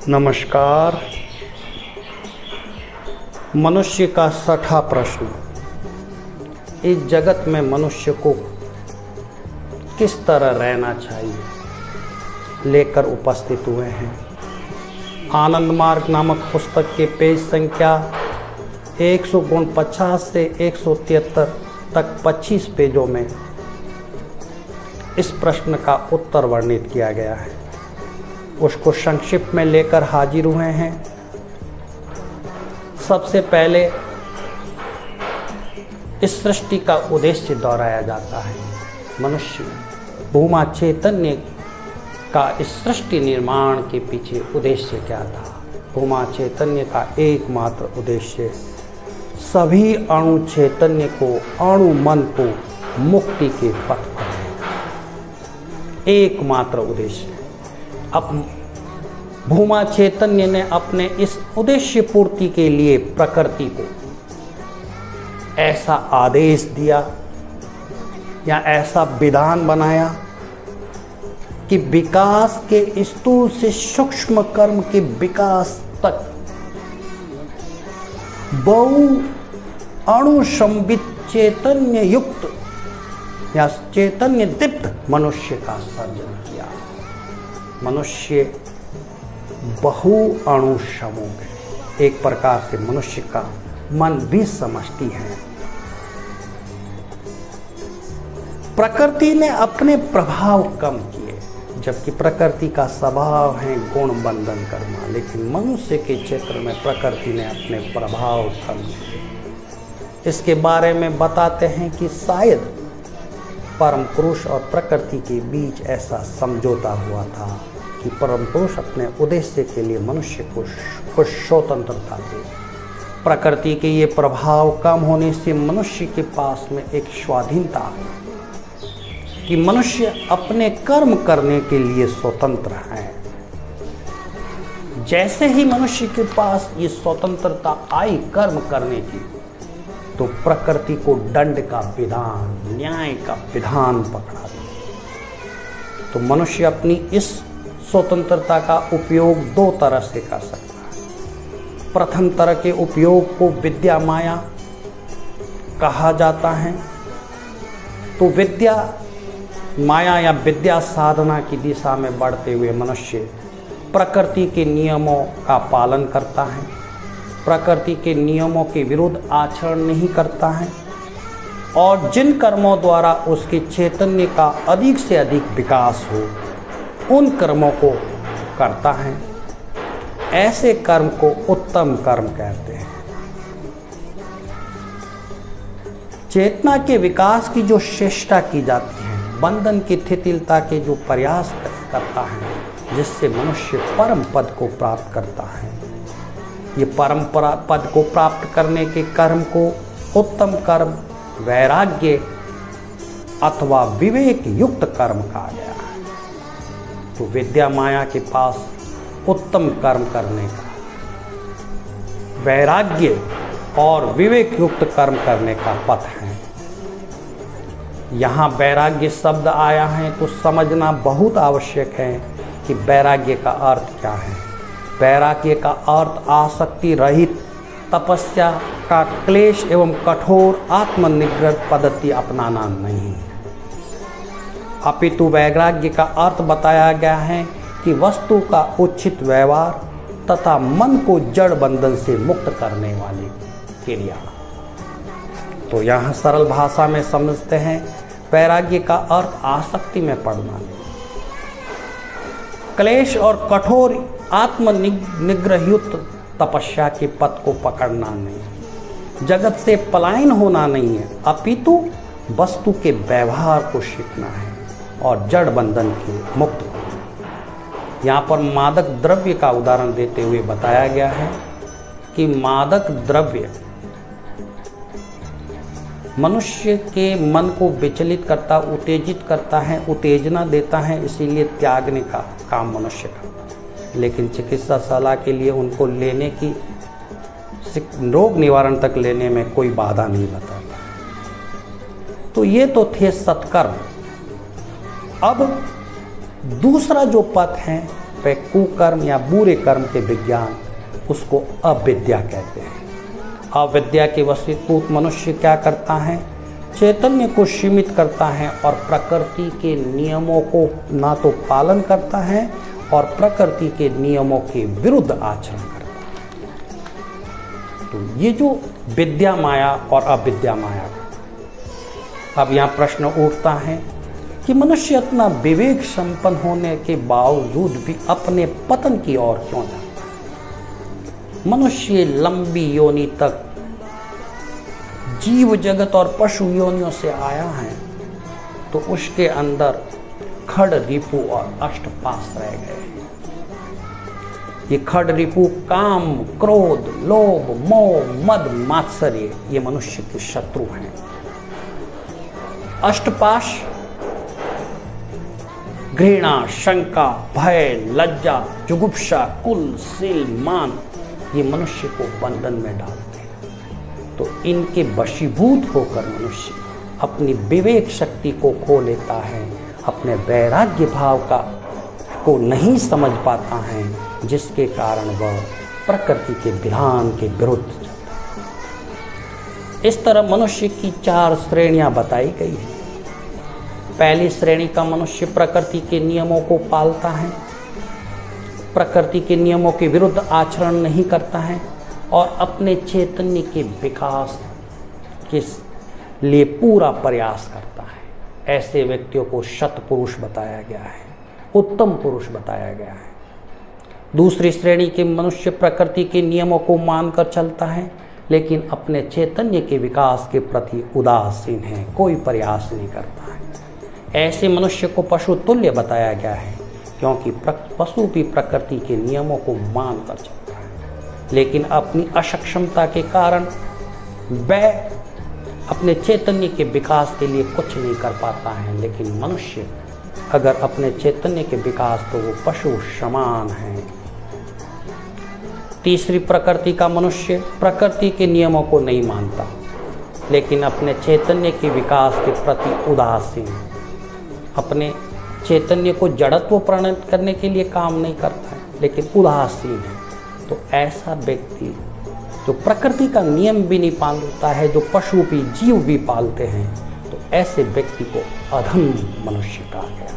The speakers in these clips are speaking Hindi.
नमस्कार। मनुष्य का 6ठा प्रश्न, इस जगत में मनुष्य को किस तरह रहना चाहिए, लेकर उपस्थित हुए हैं। आनंद मार्ग नामक पुस्तक के पेज संख्या 149 से 173 तक 25 पेजों में इस प्रश्न का उत्तर वर्णित किया गया है। उसको संक्षिप्त में लेकर हाजिर हुए हैं। सबसे पहले इस सृष्टि का उद्देश्य दोहराया जाता है। मनुष्य भूमा चैतन्य का इस सृष्टि निर्माण के पीछे उद्देश्य क्या था। भूमा चैतन्य का एकमात्र उद्देश्य सभी अणु चैतन्य को, अणु मन को मुक्ति के पथ पर लेना, एकमात्र उद्देश्य। अब भूमा चैतन्य ने अपने इस उद्देश्य पूर्ति के लिए प्रकृति को ऐसा आदेश दिया या ऐसा विधान बनाया कि विकास के स्थूल से सूक्ष्म कर्म के विकास तक बहु अणु संबित चैतन्य युक्त या चैतन्य दीप्त मनुष्य का सर्जन किया। मनुष्य बहु अणु समूह है। एक प्रकार से मनुष्य का मन भी समष्टि है। प्रकृति ने अपने प्रभाव कम किए, जबकि प्रकृति का स्वभाव है गुण बंधन करना, लेकिन मनुष्य के क्षेत्र में प्रकृति ने अपने प्रभाव कम किए। इसके बारे में बताते हैं कि शायद परम पुरुष और प्रकृति के बीच ऐसा समझौता हुआ था कि परम पुरुष अपने उद्देश्य के लिए मनुष्य को कुछ स्वतंत्रता दे। प्रकृति के ये प्रभाव कम होने से मनुष्य के पास में एक स्वाधीनता है कि मनुष्य अपने कर्म करने के लिए स्वतंत्र है। जैसे ही मनुष्य के पास ये स्वतंत्रता आई कर्म करने की, तो प्रकृति को दंड का विधान, न्याय का विधान पकड़ा दिया। तो मनुष्य अपनी इस स्वतंत्रता का उपयोग दो तरह से कर सकता है। प्रथम तरह के उपयोग को विद्या माया कहा जाता है। तो विद्या माया या विद्या साधना की दिशा में बढ़ते हुए मनुष्य प्रकृति के नियमों का पालन करता है, प्रकृति के नियमों के विरुद्ध आचरण नहीं करता है और जिन कर्मों द्वारा उसके चैतन्य का अधिक से अधिक विकास हो, उन कर्मों को करता है। ऐसे कर्म को उत्तम कर्म कहते हैं। चेतना के विकास की जो चेष्टा की जाती है, बंधन की शिथिलता के जो प्रयास करता है, जिससे मनुष्य परम पद को प्राप्त करता है। ये परम पद को प्राप्त करने के कर्म को उत्तम कर्म, वैराग्य अथवा विवेक युक्त कर्म कहा गया है। तो विद्या माया के पास उत्तम कर्म करने का, वैराग्य और विवेक युक्त कर्म करने का पथ है। यहाँ वैराग्य शब्द आया है तो समझना बहुत आवश्यक है कि वैराग्य का अर्थ क्या है। वैराग्य का अर्थ आसक्ति रहित तपस्या का क्लेश एवं कठोर आत्मनिग्रह पद्धति अपनाना नहीं है, अपितु वैराग्य का अर्थ बताया गया है कि वस्तु का उचित व्यवहार तथा मन को जड़ बंधन से मुक्त करने वाली क्रिया। तो यहाँ सरल भाषा में समझते हैं, वैराग्य का अर्थ आसक्ति में पड़ना नहीं, क्लेश और कठोर आत्मनिग्रहयुक्त तपस्या के पथ को पकड़ना नहीं, जगत से पलायन होना नहीं है, अपितु वस्तु के व्यवहार को सीखना है और जड़ बंधन के मुक्त होना। यहाँ पर मादक द्रव्य का उदाहरण देते हुए बताया गया है कि मादक द्रव्य मनुष्य के मन को विचलित करता, उत्तेजित करता है, उत्तेजना देता है, इसीलिए त्यागने का काम मनुष्य का। लेकिन चिकित्सा सलाह के लिए उनको लेने की, रोग निवारण तक लेने में कोई बाधा नहीं बताता। तो ये तो थे सत्कर्म। अब दूसरा जो पथ है वह कुकर्म या बुरे कर्म के विज्ञान, उसको अविद्या कहते हैं। अविद्या के वशीभूत मनुष्य क्या करता है? चैतन्य को सीमित करता है और प्रकृति के नियमों को ना तो पालन करता है और प्रकृति के नियमों के विरुद्ध आचरण करता है। तो ये जो विद्या माया और अविद्या माया, अब यहाँ प्रश्न उठता है कि मनुष्य इतना विवेक संपन्न होने के बावजूद भी अपने पतन की ओर क्यों जाता है? मनुष्य लंबी योनि तक जीव जगत और पशु योनियों से आया है, तो उसके अंदर खड़ रिपु और अष्टपाश रह गए। ये खड़ रिपु काम, क्रोध, लोभ, मोह, मद, मात्सर्य, ये मनुष्य के शत्रु हैं। अष्टपाश घृणा, शंका, भय, लज्जा, जुगुप्सा, कुल, सील, मान, ये मनुष्य को बंधन में डालते हैं। तो इनके वशीभूत होकर मनुष्य अपनी विवेक शक्ति को खो लेता है, अपने वैराग्य भाव को नहीं समझ पाता है, जिसके कारण वह प्रकृति के विधान के विरुद्ध चलता है। इस तरह मनुष्य की 4 श्रेणियां बताई गई हैं। पहली श्रेणी का मनुष्य प्रकृति के नियमों को पालता है, प्रकृति के नियमों के विरुद्ध आचरण नहीं करता है और अपने चैतन्य के विकास के लिए पूरा प्रयास करता है। ऐसे व्यक्तियों को सत्पुरुष बताया गया है, उत्तम पुरुष बताया गया है। दूसरी श्रेणी के मनुष्य प्रकृति के नियमों को मानकर चलता है, लेकिन अपने चैतन्य के विकास के प्रति उदासीन है, कोई प्रयास नहीं करता है। ऐसे मनुष्य को पशु तुल्य बताया गया है, क्योंकि पशु भी प्रकृति के नियमों को मानकर चलता है, लेकिन अपनी अक्षमता के कारण वह अपने चैतन्य के विकास के लिए कुछ नहीं कर पाता है। लेकिन मनुष्य अगर अपने चैतन्य के विकास, तो वो पशु समान है। तीसरी प्रकृति का मनुष्य प्रकृति के नियमों को नहीं मानता, लेकिन अपने चैतन्य के विकास के प्रति उदासीन है, अपने चैतन्य को जड़त्व प्रणत करने के लिए काम नहीं करता है, लेकिन उदासीन है। तो ऐसा व्यक्ति जो प्रकृति का नियम भी नहीं पालता है, जो पशु भी जीव भी पालते हैं, तो ऐसे व्यक्ति को अधम मनुष्य कहा गया है।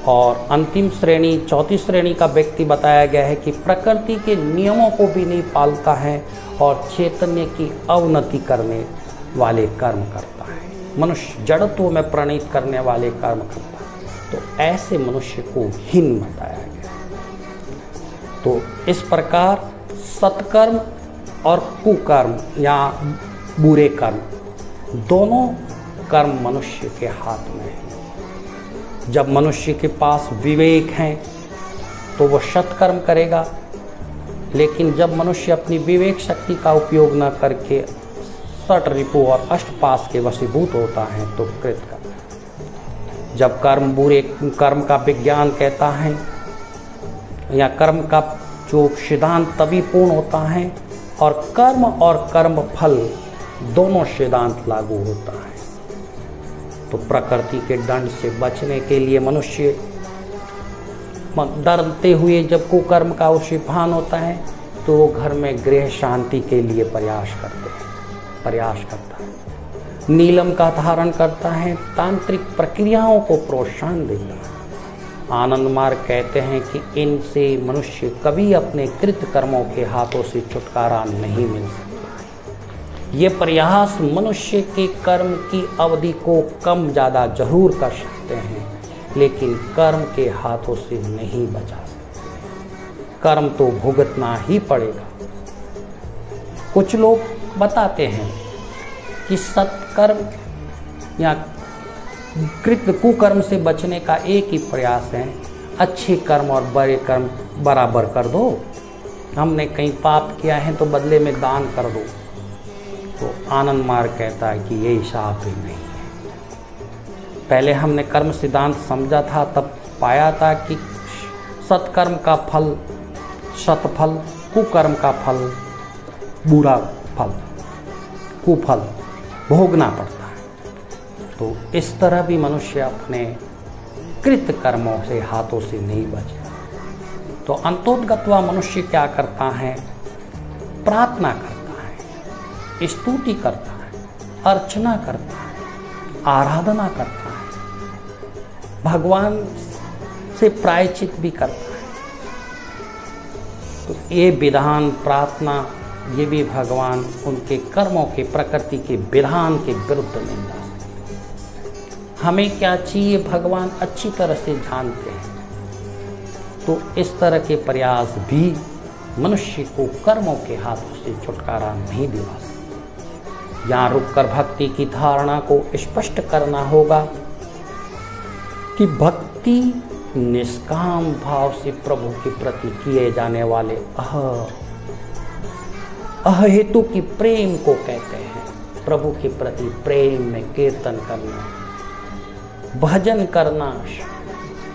और अंतिम श्रेणी, चौथी श्रेणी का व्यक्ति बताया गया है कि प्रकृति के नियमों को भी नहीं पालता है और चैतन्य की अवनति करने वाले कर्म करता है, मनुष्य जड़त्व में प्रणीत करने वाले कर्म करता है। तो ऐसे मनुष्य को हीन बताया गया। तो इस प्रकार सत्कर्म और कुकर्म या बुरे कर्म, दोनों कर्म मनुष्य के हाथ में है। जब मनुष्य के पास विवेक है तो वह सत्कर्म करेगा, लेकिन जब मनुष्य अपनी विवेक शक्ति का उपयोग न करके सट रिपु और अष्टपाश के वशीभूत होता है, तो कृत कर्म। जब कर्म बुरे कर्म का विज्ञान कहता है, या कर्म का जो सिद्धांत तभी पूर्ण होता है और कर्म और कर्म फल दोनों सिद्धांत लागू होता है। तो प्रकृति के दंड से बचने के लिए मनुष्य डरते हुए जब कुकर्म का उसे भान होता है, तो वो घर में गृह शांति के लिए प्रयास करता है, नीलम का धारण करता है, तांत्रिक प्रक्रियाओं को प्रोत्साहन देता है। आनंद मार्ग कहते हैं कि इनसे मनुष्य कभी अपने कृत कर्मों के हाथों से छुटकारा नहीं मिल सकता। ये प्रयास मनुष्य के कर्म की अवधि को कम ज़्यादा जरूर कर सकते हैं, लेकिन कर्म के हाथों से नहीं बचा सकते। कर्म तो भुगतना ही पड़ेगा। कुछ लोग बताते हैं कि सत्कर्म या कृत कुकर्म से बचने का एक ही प्रयास है, अच्छे कर्म और बुरे कर्म बराबर कर दो। हमने कहीं पाप किया है तो बदले में दान कर दो। तो आनंद मार्ग कहता है कि ये हिसाब ही नहीं है। पहले हमने कर्म सिद्धांत समझा था, तब पाया था कि सत्कर्म का फल सत्फल, कुकर्म का फल बुरा फल, कुफल भोगना पड़ता है। तो इस तरह भी मनुष्य अपने कृत कर्मों से, हाथों से नहीं बचे। तो अंतोदगत्वा मनुष्य क्या करता है? प्रार्थना करता है, स्तुति करता है, अर्चना करता है, आराधना करता है, भगवान से प्रायश्चित भी करता है। तो ये विधान, प्रार्थना, ये भी भगवान उनके कर्मों के, प्रकृति के विधान के विरुद्ध नहीं जा सकते। हमें क्या चाहिए भगवान अच्छी तरह से जानते हैं। तो इस तरह के प्रयास भी मनुष्य को कर्मों के हाथों से छुटकारा नहीं दिला सकते। यहाँ रुककर भक्ति की धारणा को स्पष्ट करना होगा कि भक्ति निष्काम भाव से प्रभु के प्रति किए जाने वाले अहेतु की प्रेम को कहते हैं। प्रभु के प्रति प्रेम में कीर्तन करना, भजन करना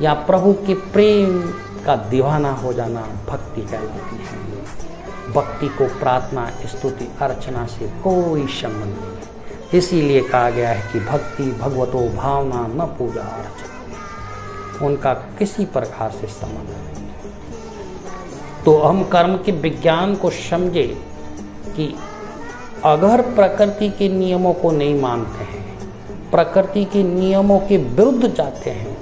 या प्रभु के प्रेम का दीवाना हो जाना भक्ति कहलाती है। भक्ति को प्रार्थना, स्तुति, अर्चना से कोई संबंध नहीं है। इसीलिए कहा गया है कि भक्ति भगवतो भावना न पूजा अर्चना, उनका किसी प्रकार से संबंध नहीं है। तो हम कर्म के विज्ञान को समझे कि अगर प्रकृति के नियमों को नहीं मानते हैं, प्रकृति के नियमों के विरुद्ध जाते हैं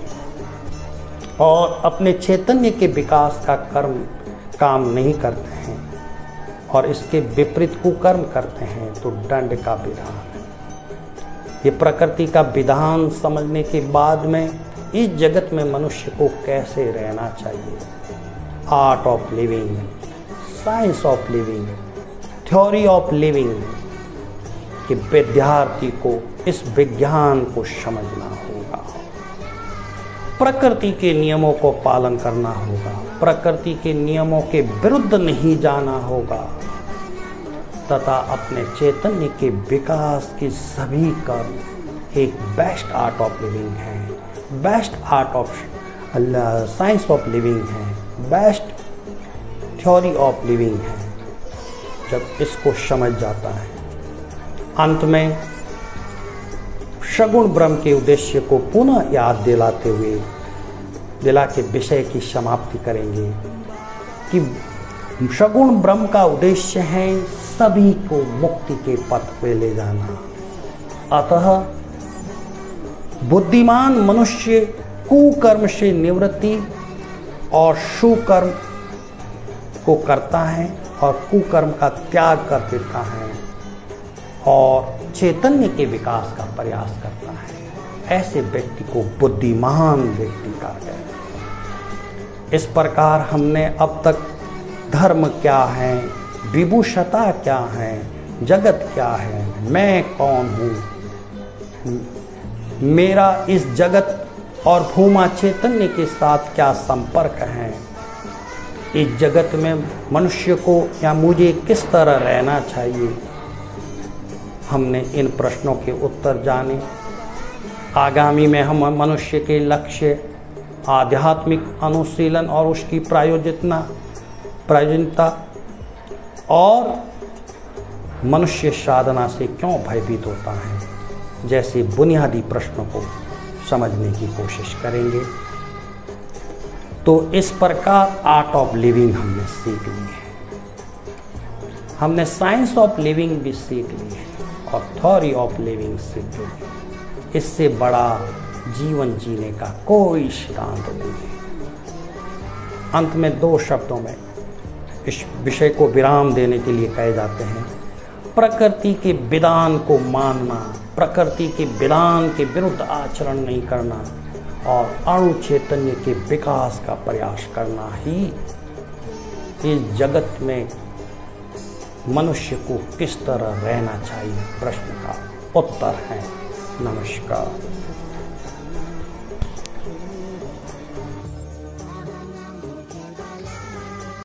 और अपने चैतन्य के विकास का काम नहीं करते हैं और इसके विपरीत कुकर्म करते हैं, तो दंड का विधान है। ये प्रकृति का विधान समझने के बाद में इस जगत में मनुष्य को कैसे रहना चाहिए, art of living, science of living, theory of living के विद्यार्थी को इस विज्ञान को समझना होगा। प्रकृति के नियमों को पालन करना होगा, प्रकृति के नियमों के विरुद्ध नहीं जाना होगा तथा अपने चैतन्य के विकास के सभी कर्म एक बेस्ट आर्ट ऑफ लिविंग है, best art of science of living है, बेस्ट थ्योरी ऑफ लिविंग है। जब इसको समझ जाता है, अंत में सगुण ब्रह्म के उद्देश्य को पुनः याद दिलाते हुए दिला के विषय की समाप्ति करेंगे कि सगुण ब्रह्म का उद्देश्य है सभी को मुक्ति के पथ पे ले जाना। अतः बुद्धिमान मनुष्य कुकर्म से निवृत्ति और सुकर्म को करता है और कुकर्म का त्याग कर देता है और चैतन्य के विकास का प्रयास करता है। ऐसे व्यक्ति को बुद्धिमान व्यक्ति कहा गया। इस प्रकार हमने अब तक धर्म क्या है, विभूषता क्या है, जगत क्या है, मैं कौन हूँ, मेरा इस जगत और भूमा चैतन्य के साथ क्या संपर्क है, इस जगत में मनुष्य को या मुझे किस तरह रहना चाहिए, हमने इन प्रश्नों के उत्तर जाने। आगामी में हम मनुष्य के लक्ष्य, आध्यात्मिक अनुशीलन और उसकी प्रायोजनता और मनुष्य साधना से क्यों भयभीत होता है जैसे बुनियादी प्रश्नों को समझने की कोशिश करेंगे। तो इस प्रकार आर्ट ऑफ लिविंग हमने सीख ली है, हमने साइंस ऑफ लिविंग भी सीख ली है और थ्योरी ऑफ लिविंग सीख ली है। इससे बड़ा जीवन जीने का कोई सिद्धांत नहीं है। अंत में दो शब्दों में इस विषय को विराम देने के लिए कहे जाते हैं, प्रकृति के विधान को मानना, प्रकृति के विधान के विरुद्ध आचरण नहीं करना और अणु चैतन्य के विकास का प्रयास करना ही इस जगत में मनुष्य को किस तरह रहना चाहिए प्रश्न का उत्तर है। नमस्कार।